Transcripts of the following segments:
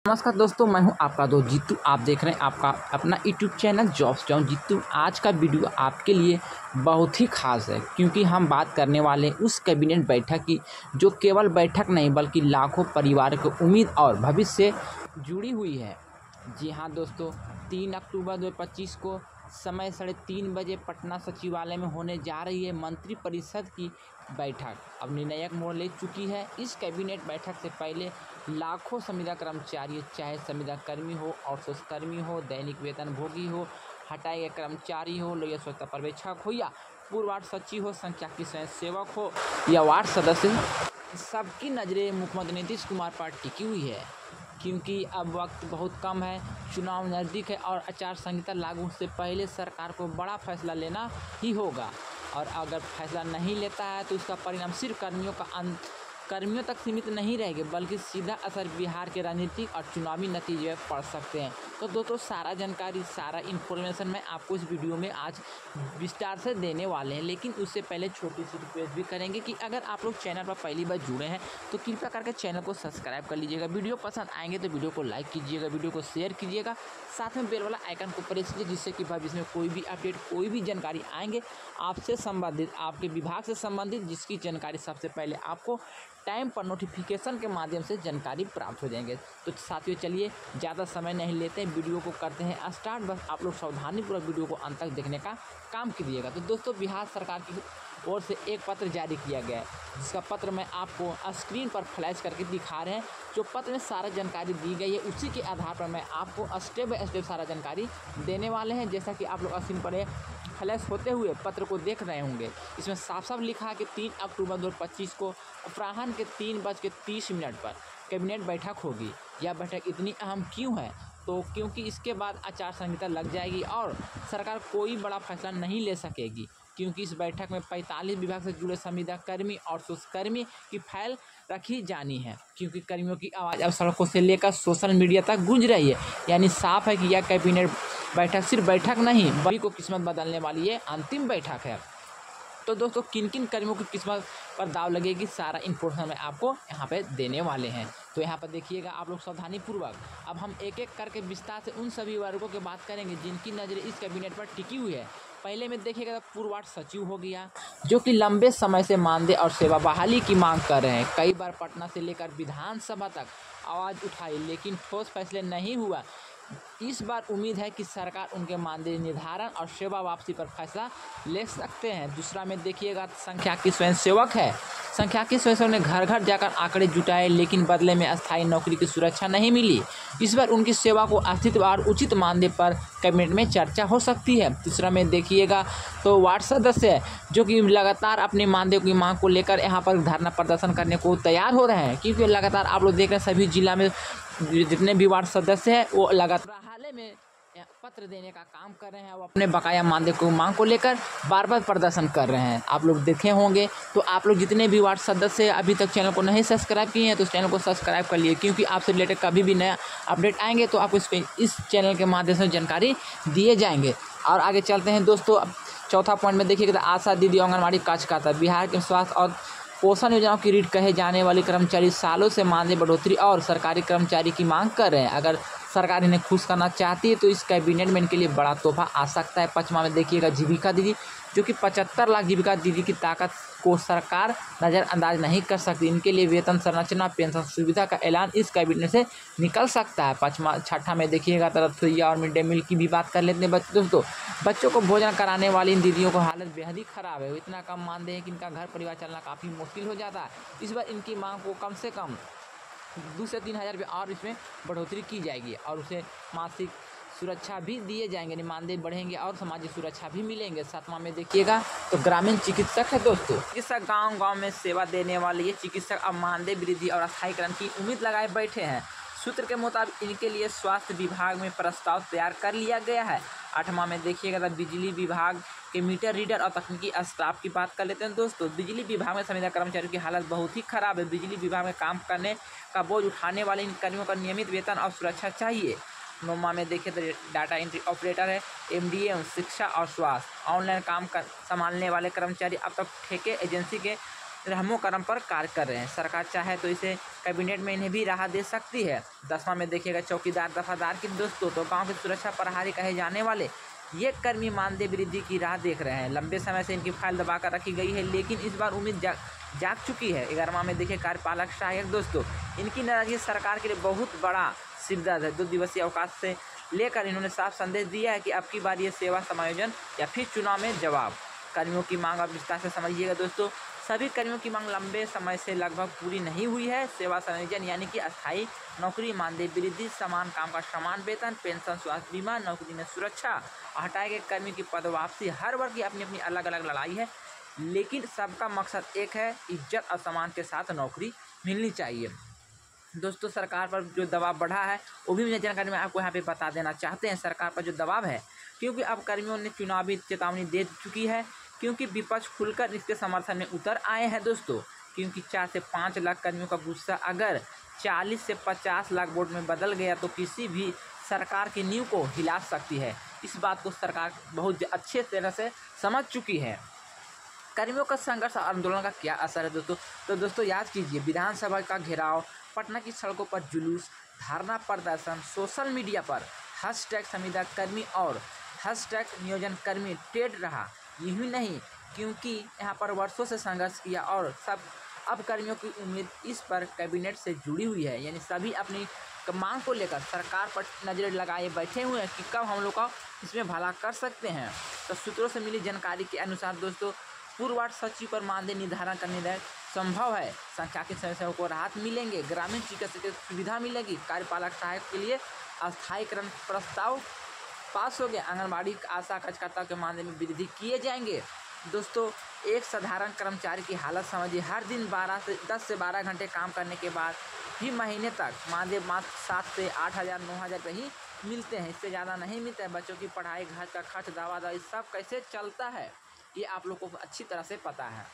नमस्कार दोस्तों, मैं हूं आपका दोस्त जीतू। आप देख रहे हैं आपका अपना YouTube channel jobs town Jeetu. आज का वीडियो आपके लिए बहुत ही खास है क्योंकि हम बात करने वाले हैं उस कैबिनेट बैठक की जो केवल बैठक नहीं बल्कि लाखों परिवार को उम्मीद और भविष्य से जुड़ी हुई है। जी हाँ दोस्तों, 3 अक्टूबर 2025 को समय 3:30 बजे पटना सचिवालय में होने जा रही है मंत्रिपरिषद की बैठक। अब निर्णायक मोड़ ले चुकी है। इस कैबिनेट बैठक से पहले लाखों संविदा कर्मचारी, चाहे संविदा कर्मी हो, आउटसोर्स कर्मी हो, दैनिक वेतन भोगी हो, हटाए गए कर्मचारी हो, लोक स्वच्छता पर्यवेक्षक हो या पूर्व वार्ड सचिव हो, सांख्यिकी स्वयं सेवक हो या वार्ड सदस्य, सबकी नज़रें मुख्यमंत्री नीतीश कुमार पर टिकी हुई है क्योंकि अब वक्त बहुत कम है, चुनाव नज़दीक है और आचार संहिता लागू से पहले सरकार को बड़ा फैसला लेना ही होगा। और अगर फैसला नहीं लेता है तो उसका परिणाम सिर्फ कर्मियों तक सीमित नहीं रहेंगे बल्कि सीधा असर बिहार के राजनीतिक और चुनावी नतीजे पड़ सकते हैं। तो दोस्तों, सारा जानकारी, सारा इन्फॉर्मेशन मैं आपको इस वीडियो में आज विस्तार से देने वाले हैं। लेकिन उससे पहले छोटी सी रिक्वेस्ट भी करेंगे कि अगर आप लोग चैनल पर पहली बार जुड़े हैं तो कृपया करके चैनल को सब्सक्राइब कर लीजिएगा। वीडियो पसंद आएंगे तो वीडियो को लाइक कीजिएगा, वीडियो को शेयर कीजिएगा, साथ में बेल वाला आइकन को प्रेस कीजिए जिससे कि भविष्य में कोई भी अपडेट, कोई भी जानकारी आएंगे आपसे संबंधित, आपके विभाग से संबंधित, जिसकी जानकारी सबसे पहले आपको टाइम पर नोटिफिकेशन के माध्यम से जानकारी प्राप्त हो जाएंगे। तो साथियों, चलिए ज़्यादा समय नहीं लेते हैं, वीडियो को करते हैं स्टार्ट। बस आप लोग सावधानीपूर्वक वीडियो को अंत तक देखने का काम कीजिएगा। तो दोस्तों, बिहार सरकार की ओर से एक पत्र जारी किया गया है जिसका पत्र मैं आपको स्क्रीन पर फ्लैश करके दिखा रहे हैं। जो पत्र में सारा जानकारी दी गई है उसी के आधार पर मैं आपको स्टेप बाय स्टेप सारा जानकारी देने वाले हैं। जैसा कि आप लोग स्क्रीन पर फ्लैश होते हुए पत्र को देख रहे होंगे, इसमें साफ साफ लिखा है कि 3 अक्टूबर 2025 को अपराह्न के 3:30 पर कैबिनेट बैठक होगी। यह बैठक इतनी अहम क्यों है? तो क्योंकि इसके बाद आचार संहिता लग जाएगी और सरकार कोई बड़ा फैसला नहीं ले सकेगी क्योंकि इस बैठक में 45 विभाग से जुड़े संविदा कर्मी और सोशकर्मी की फाइल रखी जानी है क्योंकि कर्मियों की आवाज़ अब सड़कों से लेकर सोशल मीडिया तक गूंज रही है। यानी साफ है कि यह कैबिनेट बैठक सिर्फ बैठक नहीं, सभी को किस्मत बदलने वाली ये अंतिम बैठक है। तो दोस्तों, किन किन कर्मियों की किस्मत पर दाव लगेगी, सारा इन्फॉर्मेशन मैं आपको यहाँ पे देने वाले हैं। तो यहाँ पर देखिएगा आप लोग सावधानीपूर्वक। अब हम एक एक करके विस्तार से उन सभी वर्गों की बात करेंगे जिनकी नज़रें इस कैबिनेट पर टिकी हुई है। पहले में देखिएगा तो पूर्व वार्ड सचिव हो गया, जो कि लंबे समय से मानदेय और सेवा बहाली की मांग कर रहे हैं। कई बार पटना से लेकर विधानसभा तक आवाज़ उठाई लेकिन ठोस फैसले नहीं हुआ। इस बार उम्मीद है कि सरकार उनके मानदेय निर्धारण और सेवा वापसी पर फैसला ले सकते हैं। दूसरा में देखिएगा सांख्यिकी स्वयंसेवक है। सांख्यिकी स्वयंसेवक ने घर घर जाकर आंकड़े जुटाए लेकिन बदले में अस्थायी नौकरी की सुरक्षा नहीं मिली। इस बार उनकी सेवा को अस्तित्व और उचित मानदेय पर कैबिनेट में चर्चा हो सकती है। तीसरा में देखिएगा तो वार्ड सदस्य है जो कि लगातार अपने मानदेय की मांग को लेकर यहाँ पर धरना प्रदर्शन करने को तैयार हो रहे हैं क्योंकि लगातार आप लोग देख रहे हैं सभी जिला में जितने भी वार्ड सदस्य हैं वो लगातार हाल में पत्र देने का काम कर रहे हैं। वो अपने बकाया मानदेय को मांग को लेकर बार बार प्रदर्शन कर रहे हैं, आप लोग देखे होंगे। तो आप लोग जितने भी वार्ड सदस्य अभी तक चैनल को नहीं सब्सक्राइब किए हैं तो चैनल को सब्सक्राइब कर लिए क्योंकि आपसे रिलेटेड कभी भी नया अपडेट आएंगे तो आपको इस चैनल के माध्यम से जानकारी दिए जाएंगे। और आगे चलते हैं दोस्तों। अब चौथा पॉइंट में देखिएगा तो आशा दीदी, आंगनबाड़ी कार्यकर्ता, बिहार के स्वास्थ्य और पोषण योजनाओं की रीढ़ कहे जाने वाली कर्मचारी सालों से मानदेय बढ़ोतरी और सरकारी कर्मचारी की मांग कर रहे हैं। अगर सरकार इन्हें खुश करना चाहती है तो इस कैबिनेट में इनके लिए बड़ा तोहफा आ सकता है। पाँचवा में देखिएगा जीविका दीदी, जो कि 75 लाख जीविका दीदी की ताकत को सरकार नज़रअंदाज नहीं कर सकती। इनके लिए वेतन संरचना, पेंशन सुविधा का ऐलान इस कैबिनेट से निकल सकता है। छठा में देखिएगा तरफिया और मिड डे मील की भी बात कर लेते हैं। दोस्तों, बच्चों को भोजन कराने वाली इन दीदियों को हालत बेहद ही ख़राब है। इतना कम मानदेय है कि इनका घर परिवार चलना काफ़ी मुश्किल हो जाता है। इस बार इनकी मांग को कम से कम 2 से 3 हज़ार रुपये और इसमें बढ़ोतरी की जाएगी और उसे मासिक सुरक्षा भी दिए जाएंगे, मानदेय बढ़ेंगे और सामाजिक सुरक्षा भी मिलेंगे। 7वां में देखिएगा तो ग्रामीण चिकित्सक है दोस्तों। चिकित्सक गांव-गांव में सेवा देने वाले ये चिकित्सक अब मानदेय वृद्धि और स्थायीकरण की उम्मीद लगाए बैठे हैं। सूत्र के मुताबिक इनके लिए स्वास्थ्य विभाग में प्रस्ताव तैयार कर लिया गया है। 8वां में देखिएगा तो बिजली विभाग के मीटर रीडर और तकनीकी स्टाफ की बात कर लेते हैं दोस्तों। बिजली विभाग में संविदा कर्मचारियों की हालत बहुत ही खराब है। बिजली विभाग में काम करने का बोझ उठाने वाले इन कर्मियों का नियमित वेतन और सुरक्षा चाहिए। 9वां में देखिए तो डाटा एंट्री ऑपरेटर है, एमडीएम, शिक्षा और स्वास्थ्य, ऑनलाइन काम संभालने वाले कर्मचारी अब तक ठेके एजेंसी के रहमो करम पर कार्य कर रहे हैं। सरकार चाहे तो इसे कैबिनेट में इन्हें भी राहत दे सकती है। 10वां में देखिएगा चौकीदार दफादार की दोस्तों, तो गाँव की सुरक्षा प्रहरी कहे जाने वाले ये कर्मी मानदेय वृद्धि की राह देख रहे हैं। लंबे समय से इनकी फाइल दबा कर रखी गई है, लेकिन इस बार उम्मीद जाग चुकी है। 11वां में देखिए कार्यपालक सहायक दोस्तों, इनकी नाराजगी सरकार के लिए बहुत बड़ा सिरदर्द है। 2 दिवसीय अवकाश से लेकर इन्होंने साफ संदेश दिया है कि अब की बार ये सेवा समायोजन या फिर चुनाव में जवाब। कर्मियों की मांग अब विस्तार से समझिएगा दोस्तों। सभी कर्मियों की मांग लंबे समय से लगभग पूरी नहीं हुई है। सेवा समायोजन यानी कि अस्थायी नौकरी, मानदेय वृद्धि, समान काम का समान वेतन, पेंशन, स्वास्थ्य बीमा, नौकरी में सुरक्षा, हटाए गए कर्मी की पद वापसी। हर वर्ग की अपनी अपनी अलग अलग लड़ाई है, लेकिन सबका मकसद एक है, इज्जत और सम्मान के साथ नौकरी मिलनी चाहिए। दोस्तों सरकार पर जो दबाव बढ़ा है वो भी मुझे जानकारी में आपको यहाँ पे बता देना चाहते हैं। सरकार पर जो दबाव है, क्योंकि अब कर्मियों ने चुनावी चेतावनी दे चुकी है, क्योंकि विपक्ष खुलकर इसके समर्थन में उतर आए हैं दोस्तों। क्योंकि 4 से 5 लाख कर्मियों का गुस्सा अगर 40 से 50 लाख वोट में बदल गया तो किसी भी सरकार की नींव को हिला सकती है। इस बात को सरकार बहुत अच्छे तरह से समझ चुकी है। कर्मियों का संघर्ष और आंदोलन का क्या असर है दोस्तों, तो दोस्तों याद कीजिए, विधानसभा का घेराव, पटना की सड़कों पर जुलूस, धरना प्रदर्शन, सोशल मीडिया पर #संविदा कर्मी और #नियोजन कर्मी ट्रेंड रहा। यही नहीं, क्योंकि यहाँ पर वर्षों से संघर्ष किया और अब कर्मियों की उम्मीद इस पर कैबिनेट से जुड़ी हुई है। यानी सभी अपनी मांग को लेकर सरकार पर नजर लगाए बैठे हुए हैं कि कब हम लोग का इसमें भला कर सकते हैं। तो सूत्रों से मिली जानकारी के अनुसार दोस्तों, पूर्ववार्ड सचिव पर मानदेय निर्धारण करने संभव है। संख्या की समस्याओं को राहत मिलेंगे, ग्रामीण चिकित्सकीय सुविधा मिलेगी, कार्यपालक सहायक के लिए अस्थायीकरण प्रस्ताव पास हो गया, आंगनबाड़ी आशा कार्यकर्ताओं के मानदेय में वृद्धि किए जाएंगे। दोस्तों एक साधारण कर्मचारी की हालत समझिए, हर दिन 10 से 12 घंटे काम करने के बाद भी महीने तक मानदेय मात्र 7 से 8 हज़ार 9 हज़ार रुपये ही मिलते हैं, इससे ज़्यादा नहीं मिलता है। बच्चों की पढ़ाई, घर का खर्च, दवा सब कैसे चलता है ये आप लोग को अच्छी तरह से पता है।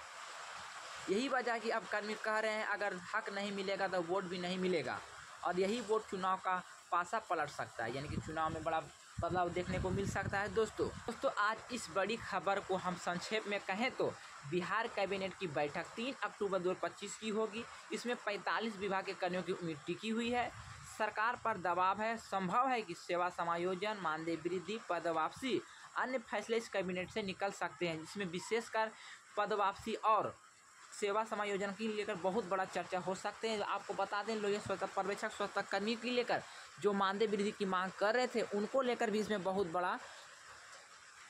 यही वजह कि अब कर्मी कह रहे हैं अगर हक नहीं मिलेगा तो वोट भी नहीं मिलेगा, और यही वोट चुनाव का पासा पलट सकता है, यानी कि चुनाव में बड़ा बदलाव देखने को मिल सकता है। दोस्तों आज इस बड़ी खबर को हम संक्षेप में कहें तो बिहार कैबिनेट की बैठक 3 अक्टूबर 2025 की होगी। इसमें 45 विभाग के कर्मियों की उम्मीद टिकी हुई है। सरकार पर दबाव है, संभव है कि सेवा समायोजन, मानदेय वृद्धि, पद वापसी, अन्य फैसले इस कैबिनेट से निकल सकते हैं, जिसमें विशेषकर पद वापसी और सेवा समायोजन की लेकर बहुत बड़ा चर्चा हो सकते हैं। आपको बता दें, लोग स्वतंत्र पर्यवेक्षक, स्वतंत्र कर्मी की लेकर जो मानदेय वृद्धि की मांग कर रहे थे, उनको लेकर भी इसमें बहुत बड़ा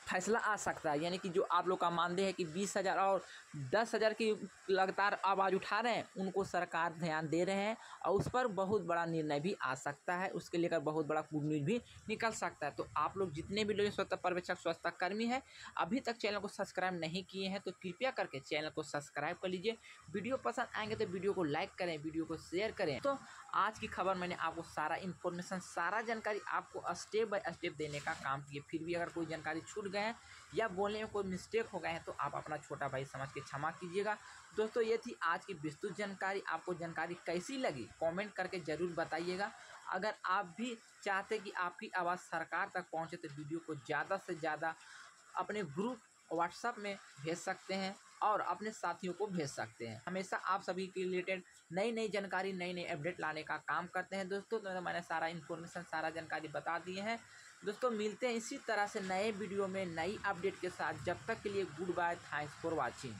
फैसला आ सकता है। यानी कि जो आप लोग का मानदेय है कि 20,000 और 10,000 की लगातार आवाज़ उठा रहे हैं, उनको सरकार ध्यान दे रहे हैं और उस पर बहुत बड़ा निर्णय भी आ सकता है। उसके लेकर बहुत बड़ा गुड न्यूज़ भी निकल सकता है। तो आप लोग जितने भी लोग स्वतंत्र पर्यवेक्षक, स्वतंत्र कर्मी हैं, अभी तक चैनल को सब्सक्राइब नहीं किए हैं तो कृपया करके चैनल को सब्सक्राइब कर लीजिए। वीडियो पसंद आएंगे तो वीडियो को लाइक करें, वीडियो को शेयर करें। तो आज की खबर मैंने आपको सारा इन्फॉर्मेशन, सारा जानकारी आपको स्टेप बाय स्टेप देने का काम किया। फिर भी अगर कोई जानकारी छूट गए हैं या बोलने में कोई मिस्टेक हो गए हैं तो आप अपना छोटा भाई समझ के क्षमा कीजिएगा। दोस्तों ये थी आज की विस्तृत जानकारी। आपको जानकारी कैसी लगी कमेंट करके ज़रूर बताइएगा। अगर आप भी चाहते कि आपकी आवाज़ सरकार तक पहुंचे तो वीडियो को ज़्यादा से ज़्यादा अपने ग्रुप व्हाट्सएप में भेज सकते हैं और अपने साथियों को भेज सकते हैं। हमेशा आप सभी के रिलेटेड नई नई जानकारी, नई नई अपडेट लाने का काम करते हैं दोस्तों। तो मैंने सारा इन्फॉर्मेशन, सारा जानकारी बता दिए हैं दोस्तों। मिलते हैं इसी तरह से नए वीडियो में नई अपडेट के साथ। जब तक के लिए good bye, thanks for watching.